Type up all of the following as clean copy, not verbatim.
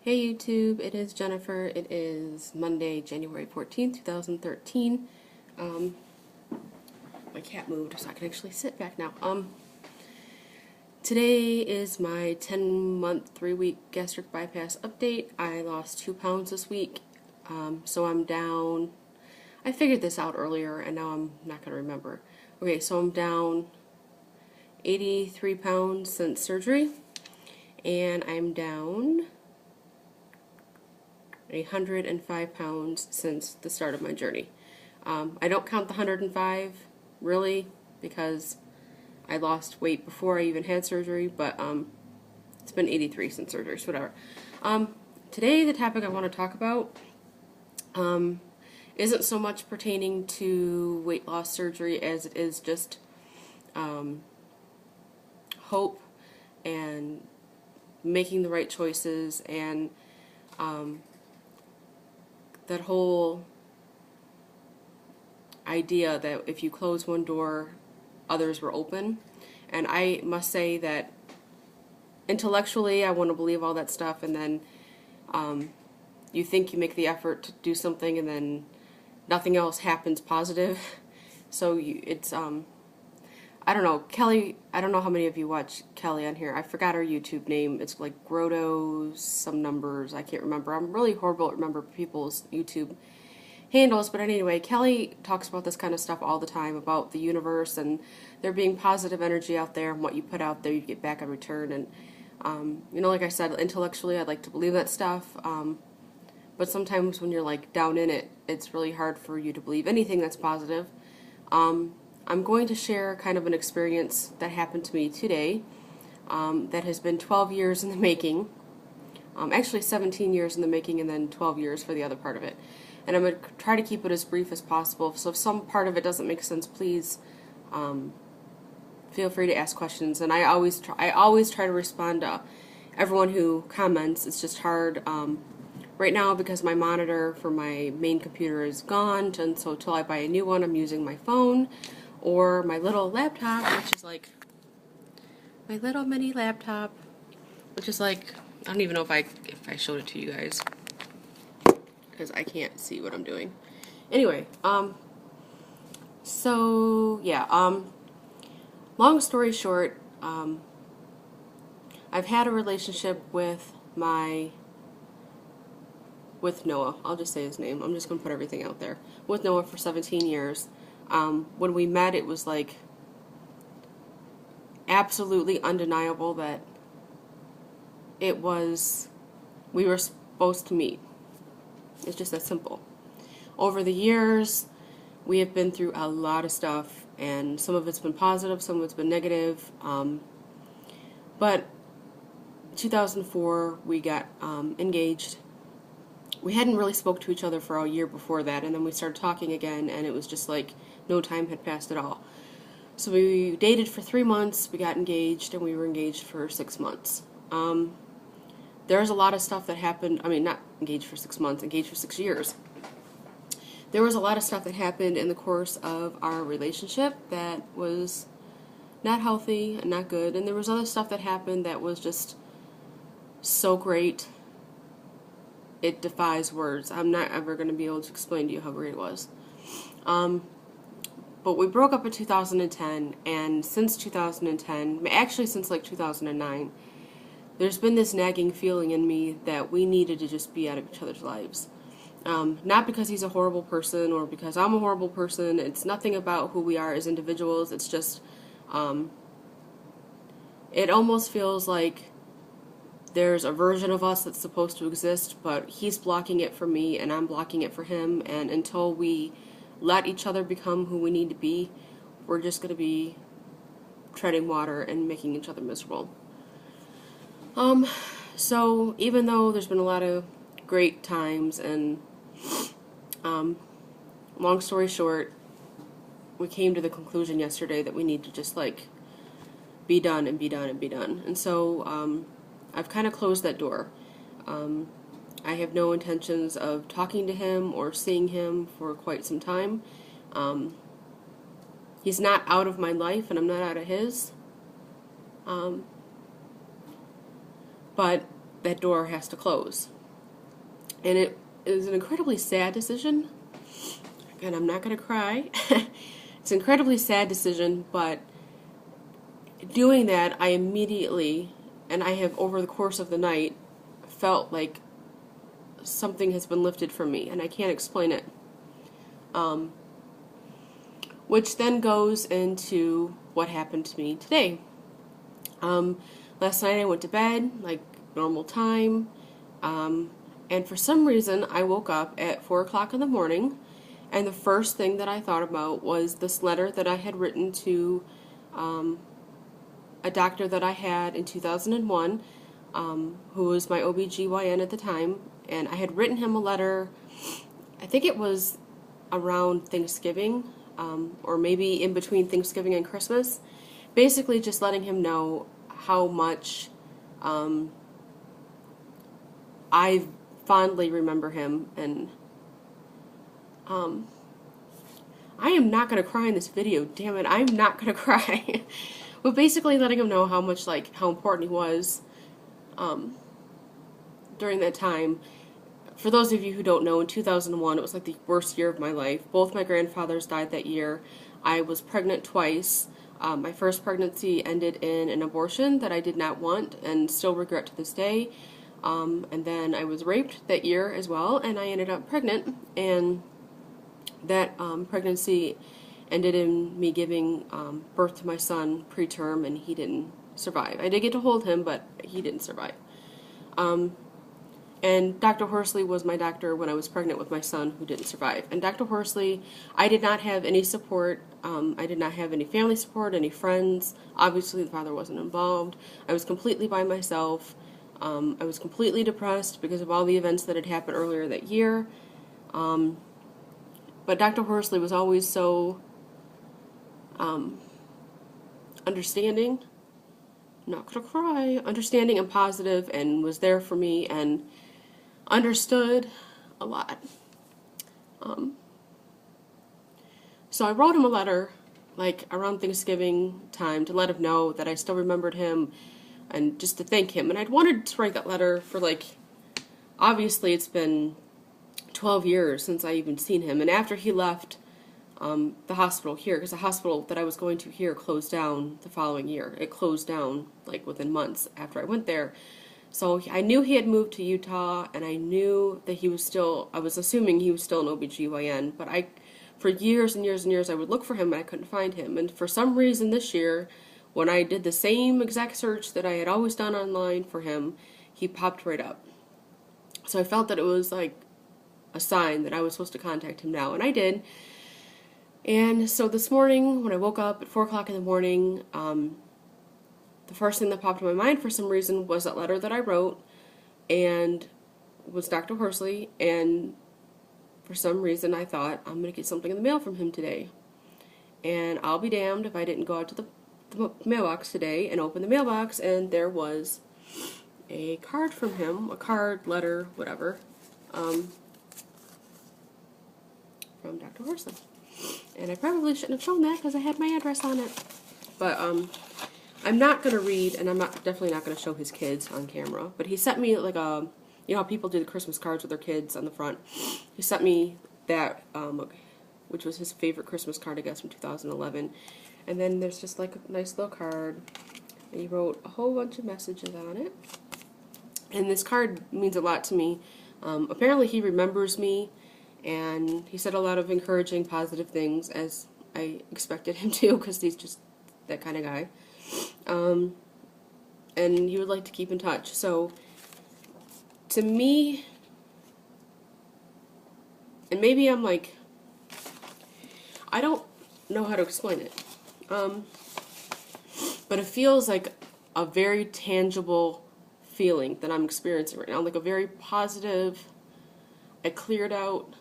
Hey YouTube, it is Jennifer. It is Monday, January 14th, 2013. My cat moved so I can actually sit back now. Today is my 10-month, 3-week gastric bypass update. I lost 2 pounds this week, so I'm down. I figured this out earlier and now I'm not going to remember. Okay, so I'm down 83 pounds since surgery, and I'm down 105 pounds since the start of my journey. I don't count the 105 really because I lost weight before I even had surgery, but it's been 83 since surgery, so whatever. Today the topic I want to talk about isn't so much pertaining to weight loss surgery as it is just hope and making the right choices and that whole idea that if you close one door, others will open. And I must say that intellectually I want to believe all that stuff, and then you think you make the effort to do something and then nothing else happens positive. So it's I don't know, Kelly, I don't know how many of you watch Kelly on here. I forgot her YouTube name. It's like Grotto some numbers. I can't remember. I'm really horrible at remember people's YouTube handles. But anyway, Kelly talks about this kind of stuff all the time, about the universe and there being positive energy out there, and what you put out there you get back in return. And, you know, like I said, intellectually I'd like to believe that stuff. But sometimes when you're like down in it, it's really hard for you to believe anything that's positive. I'm going to share kind of an experience that happened to me today that has been 12 years in the making. Actually 17 years in the making and then 12 years for the other part of it. And I'm going to try to keep it as brief as possible. So if some part of it doesn't make sense, please feel free to ask questions. And I always try to respond to everyone who comments. It's just hard right now because my monitor for my main computer is gone, and so until I buy a new one, I'm using my phone or my little laptop, which is like my little mini laptop, which is like, I don't even know if I showed it to you guys because I can't see what I'm doing. Anyway, so yeah, long story short, I've had a relationship with Noah. I'll just say his name. I'm just going to put everything out there. With Noah for 17 years. When we met, it was like absolutely undeniable that we were supposed to meet. It's just that simple. Over the years, we have been through a lot of stuff, and some of it's been positive, some of it's been negative. But 2004, we got engaged. We hadn't really spoke to each other for a year before that, and then we started talking again, and it was just like no time had passed at all. So we dated for 3 months, we got engaged, and we were engaged for 6 months. There was a lot of stuff that happened. I mean, not engaged for 6 months, engaged for 6 years. There was a lot of stuff that happened in the course of our relationship that was not healthy and not good, and there was other stuff that happened that was just so great it defies words. I'm not ever going to be able to explain to you how great it was. But we broke up in 2010, and since 2010, actually since like 2009, there's been this nagging feeling in me that we needed to just be out of each other's lives. Not because he's a horrible person or because I'm a horrible person. It's nothing about who we are as individuals. It's just, it almost feels like there's a version of us that's supposed to exist, but he's blocking it for me and I'm blocking it for him, and until we let each other become who we need to be, we're just going to be treading water and making each other miserable. So even though there's been a lot of great times, and long story short, we came to the conclusion yesterday that we need to just like be done and be done and be done. And so I've kind of closed that door. I have no intentions of talking to him or seeing him for quite some time. He's not out of my life and I'm not out of his. But that door has to close. And it is an incredibly sad decision. Again, I'm not going to cry. It's an incredibly sad decision, but doing that, I immediately, and I have over the course of the night, felt like something has been lifted from me, and I can't explain it. Which then goes into what happened to me today. Last night I went to bed, like normal time, and for some reason I woke up at 4 o'clock in the morning, and the first thing that I thought about was this letter that I had written to a doctor that I had in 2001, who was my OBGYN at the time, and I had written him a letter, I think it was around Thanksgiving, or maybe in between Thanksgiving and Christmas, basically just letting him know how much I fondly remember him, and I am not going to cry in this video, damn it, I'm not going to cry. But basically letting him know how much, like, how important he was during that time. For those of you who don't know, in 2001, it was like the worst year of my life. Both my grandfathers died that year. I was pregnant twice. My first pregnancy ended in an abortion that I did not want and still regret to this day. And then I was raped that year as well, and I ended up pregnant. And that pregnancy ended in me giving birth to my son preterm, and he didn't survive. I did get to hold him, but he didn't survive. And Dr. Horsley was my doctor when I was pregnant with my son, who didn't survive. And Dr. Horsley, I did not have any support. I did not have any family support, any friends. Obviously, the father wasn't involved. I was completely by myself. I was completely depressed because of all the events that had happened earlier that year. But Dr. Horsley was always so understanding, not gonna cry, understanding and positive, and was there for me and understood a lot. So I wrote him a letter, like around Thanksgiving time, to let him know that I still remembered him and just to thank him. And I'd wanted to write that letter for, like, obviously it's been 12 years since I even seen him. And after he left the hospital here, because the hospital that I was going to here closed down the following year. It closed down like within months after I went there. So I knew he had moved to Utah, and I knew that he was still, I was assuming he was still an OBGYN, but for years and years and years, I would look for him and I couldn't find him. And for some reason this year, when I did the same exact search that I had always done online for him, he popped right up. So I felt that it was like a sign that I was supposed to contact him now, and I did. And so this morning, when I woke up at 4 o'clock in the morning, the first thing that popped in my mind for some reason was that letter that I wrote, and was Dr. Horsley, and for some reason I thought, I'm going to get something in the mail from him today. And I'll be damned if I didn't go out to the mailbox today and open the mailbox, and there was a card from him, a card, letter, whatever, from Dr. Horsley. And I probably shouldn't have shown that because I had my address on it. But I'm not going to read, and I'm definitely not going to show his kids on camera, but he sent me like a, you know how people do the Christmas cards with their kids on the front? He sent me that, which was his favorite Christmas card, I guess, from 2011. And then there's just like a nice little card, and he wrote a whole bunch of messages on it. And this card means a lot to me. Apparently he remembers me, and he said a lot of encouraging, positive things, as I expected him to, because he's just that kind of guy. And he would like to keep in touch. So, to me, and maybe I'm like, I don't know how to explain it, but it feels like a very tangible feeling that I'm experiencing right now, like a very positive, I cleared out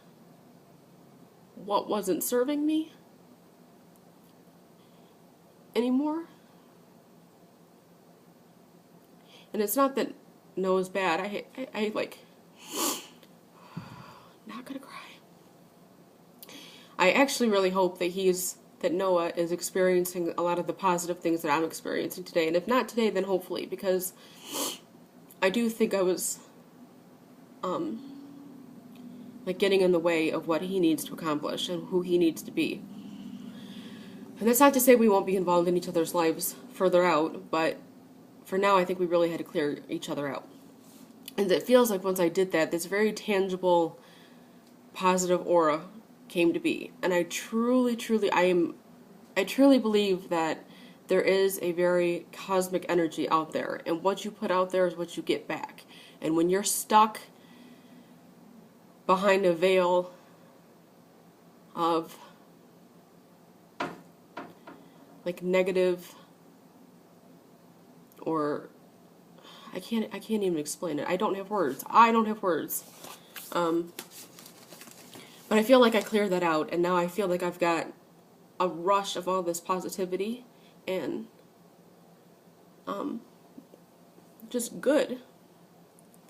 what wasn't serving me anymore. And it's not that Noah's bad. I like, not gonna cry. I actually really hope that Noah is experiencing a lot of the positive things that I'm experiencing today. And if not today, then hopefully, because I do think I was like getting in the way of what he needs to accomplish and who he needs to be. And that's not to say we won't be involved in each other's lives further out, but for now I think we really had to clear each other out. And it feels like once I did that, this very tangible, positive aura came to be. And I truly believe that there is a very cosmic energy out there, and what you put out there is what you get back. And when you're stuck behind a veil of like negative, or I can't even explain it. I don't have words. But I feel like I cleared that out, and now I feel like I've got a rush of all this positivity and just good.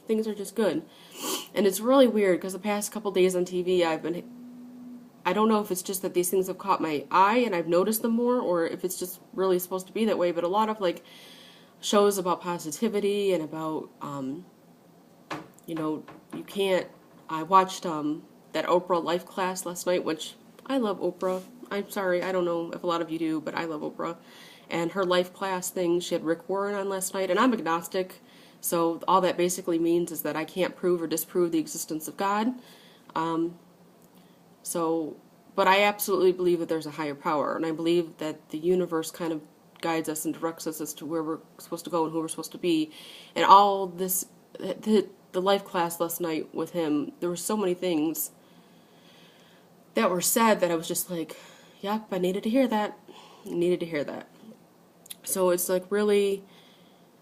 Things are just good. And it's really weird because the past couple days on TV I don't know if it's just that these things have caught my eye and I've noticed them more, or if it's just really supposed to be that way, but a lot of like shows about positivity and about I watched that Oprah Life class last night, which I love Oprah. I'm sorry, I don't know if a lot of you do, but I love Oprah. And her life class thing, she had Rick Warren on last night, and I'm agnostic, so all that basically means is that I can't prove or disprove the existence of God. But I absolutely believe that there's a higher power, and I believe that the universe kind of guides us and directs us as to where we're supposed to go and who we're supposed to be. And all this, the life class last night with him, there were so many things that were said that I was just like, yep, I needed to hear that. So it's like really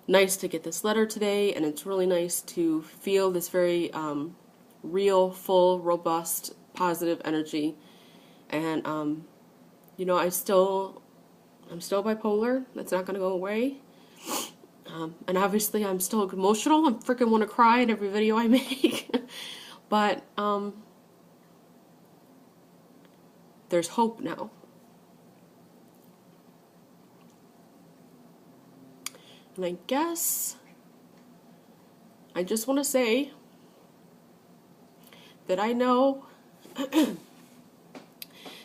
nice to get this letter today, and it's really nice to feel this very real, full, robust, positive energy. And I'm still bipolar. That's not going to go away. And obviously I'm still emotional. I freaking want to cry in every video I make. But there's hope now. And I guess I just want to say that I know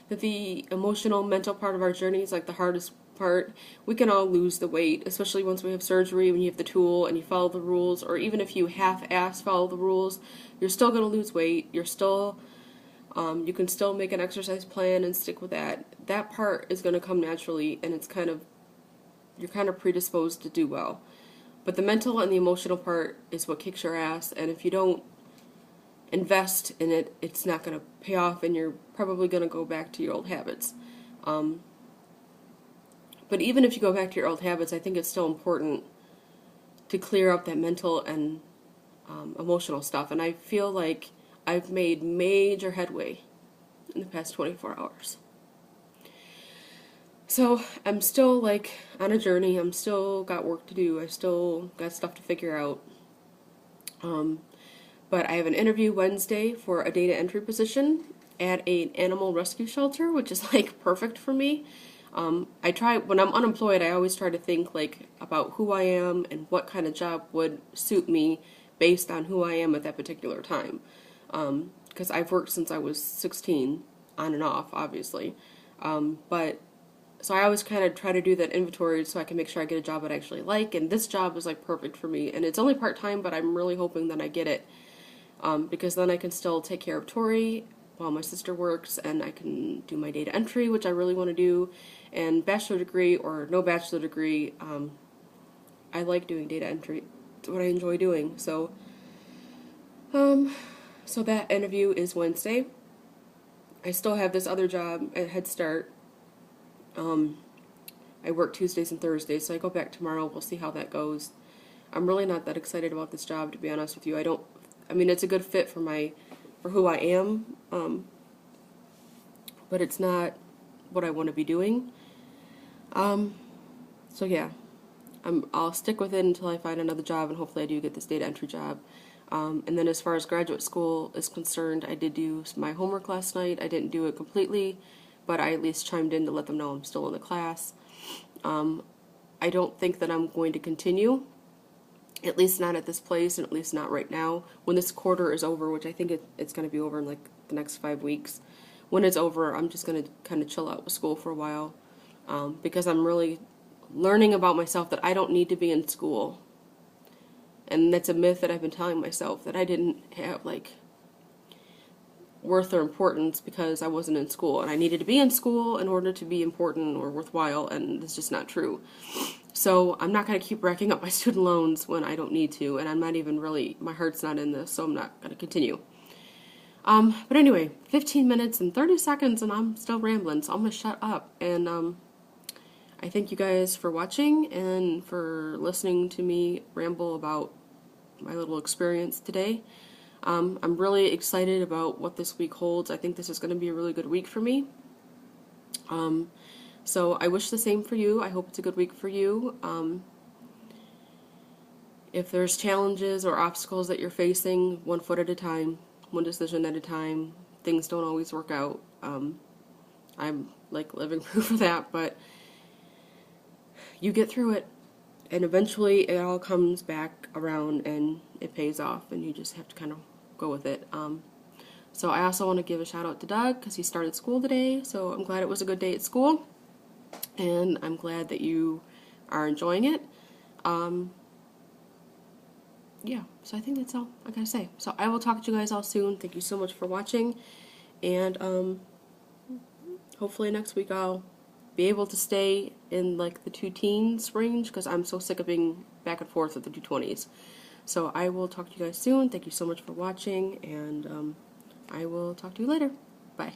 that the emotional, mental part of our journey is like the hardest part. We can all lose the weight, especially once we have surgery, when you have the tool and you follow the rules, or even if you half-ass follow the rules, you're still going to lose weight. You're still, you can still make an exercise plan and stick with that. That part is going to come naturally, and it's you're kind of predisposed to do well. But the mental and the emotional part is what kicks your ass, and if you don't invest in it, it's not going to pay off, and you're probably going to go back to your old habits. But even if you go back to your old habits, I think it's still important to clear up that mental and emotional stuff. And I feel like I've made major headway in the past 24 hours. So I'm still like on a journey. I'm still got work to do. I still got stuff to figure out. But I have an interview Wednesday for a data entry position at an animal rescue shelter, which is like perfect for me. I try, when I'm unemployed, I always try to think like about who I am and what kind of job would suit me based on who I am at that particular time. Because I've worked since I was 16, on and off, obviously. So I always kind of try to do that inventory so I can make sure I get a job that I actually like, and this job is like perfect for me. And it's only part-time, but I'm really hoping that I get it, because then I can still take care of Tori while my sister works, and I can do my data entry, which I really want to do. And bachelor degree or no bachelor degree, I like doing data entry. It's what I enjoy doing. So that interview is Wednesday. I still have this other job at Head Start. I work Tuesdays and Thursdays, so I go back tomorrow. We'll see how that goes. I'm really not that excited about this job, to be honest with you. I mean, it's a good fit for who I am, but it's not what I want to be doing. So yeah, I'll stick with it until I find another job, and hopefully I do get this data entry job. And then as far as graduate school is concerned, I did do my homework last night. I didn't do it completely, but I at least chimed in to let them know I'm still in the class. I don't think that I'm going to continue At least not at this place, and at least not right now. When this quarter is over, which I think it's going to be over in like the next 5 weeks, when it's over, I'm just going to kind of chill out with school for a while, because I'm really learning about myself that I don't need to be in school. And that's a myth that I've been telling myself, that I didn't have like worth or importance because I wasn't in school, and I needed to be in school in order to be important or worthwhile, and it's just not true. So I'm not going to keep racking up my student loans when I don't need to, and I'm not even really, my heart's not in this, so I'm not going to continue. But anyway, 15 minutes and 30 seconds and I'm still rambling, so I'm going to shut up. And I thank you guys for watching and for listening to me ramble about my little experience today. I'm really excited about what this week holds. I think this is going to be a really good week for me. So I wish the same for you. I hope it's a good week for you. If there's challenges or obstacles that you're facing, one foot at a time, one decision at a time. Things don't always work out. I'm like living proof of that, but you get through it, and eventually it all comes back around and it pays off, and you just have to kind of go with it. So I also want to give a shout out to Doug because he started school today, so I'm glad it was a good day at school, and I'm glad that you are enjoying it. Yeah, so I think that's all I gotta say. So I will talk to you guys all soon. Thank you so much for watching, and hopefully next week I'll be able to stay in like the 2 teens range, because I'm so sick of being back and forth with the 220s. So I will talk to you guys soon. Thank you so much for watching, and I will talk to you later. Bye.